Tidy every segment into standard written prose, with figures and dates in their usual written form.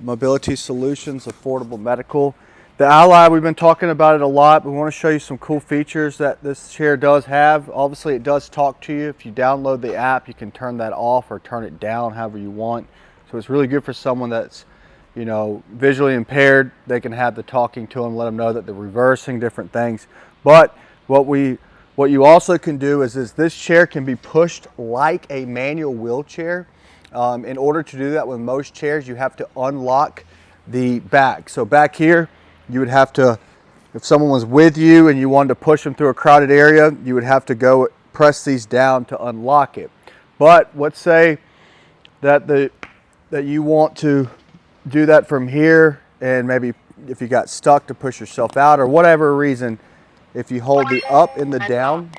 Mobility Solutions, Affordable Medical. The Ally, we've been talking about it a lot, but we want to show you some cool features that this chair does have. Obviously, it does talk to you. If you download the app, you can turn that off or turn it down however you want. So it's really good for someone that's, you know, visually impaired. They can have the talking to them, let them know that they're reversing different things. But what you also can do is this chair can be pushed like a manual wheelchair. In order to do that with most chairs, you have to unlock the back. So back here, you would have to, if someone was with you and you wanted to push them through a crowded area, you would have to go press these down to unlock it. But let's say that you want to do that from here, and maybe if you got stuck to push yourself out or whatever reason, if you hold the up and the down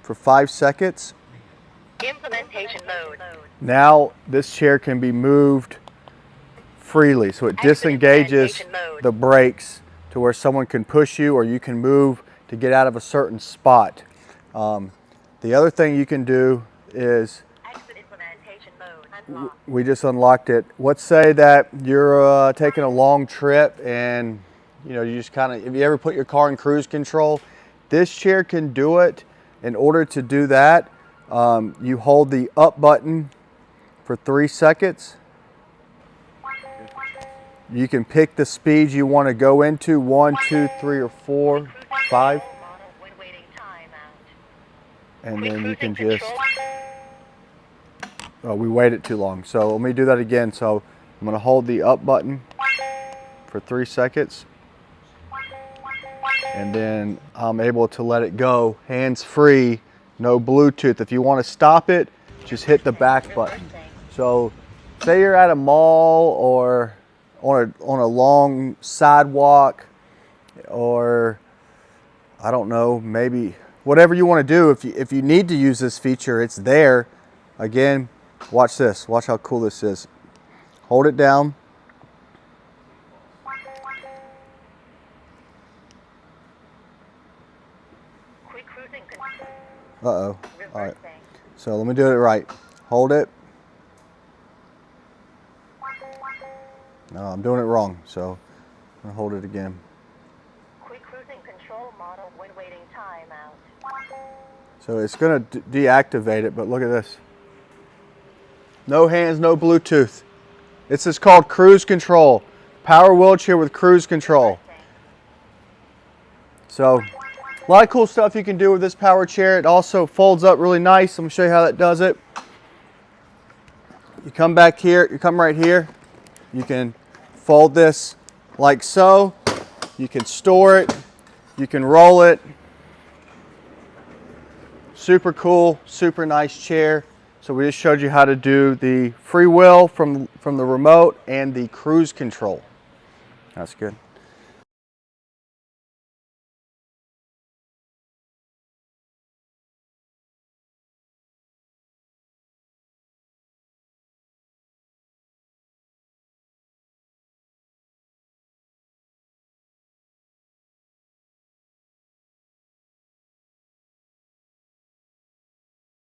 for 5 seconds, Implementation mode. now this chair can be moved freely. So it disengages the brakes to where someone can push you or you can move to get out of a certain spot. The other thing you can do is, Exit implementation mode. Unlock. we just unlocked it. Let's say that you're taking a long trip and you know, you just kind of, if you ever put your car in cruise control, this chair can do it. In order to do that, you hold the up button for 3 seconds. You can pick the speed you want to go into, 1, 2, 3, or 4, 5. And then you can just, oh, we waited too long. So let me do that again. So I'm going to hold the up button for 3 seconds. And then I'm able to let it go hands-free, no Bluetooth. If you want to stop it, just hit the back button. So say you're at a mall or on a long sidewalk, or I don't know, maybe whatever you want to do. If you need to use this feature, it's there. Again, watch this. Watch how cool this is. Hold it down. Quick cruising control. Uh-oh. All right. So let me do it right. Hold it. No, I'm doing it wrong. So I'm going to hold it again. Quick cruising control model when waiting timeout. So it's going to deactivate it, but look at this. No hands, no Bluetooth. This is called cruise control. Power wheelchair with cruise control. So a lot of cool stuff you can do with this power chair. It also folds up really nice. I'm going to show you how that does it. You come back here, you come right here. You can fold this like so. You can store it. You can roll it. Super cool, super nice chair. So we just showed you how to do the free wheel from the remote and the cruise control. That's good.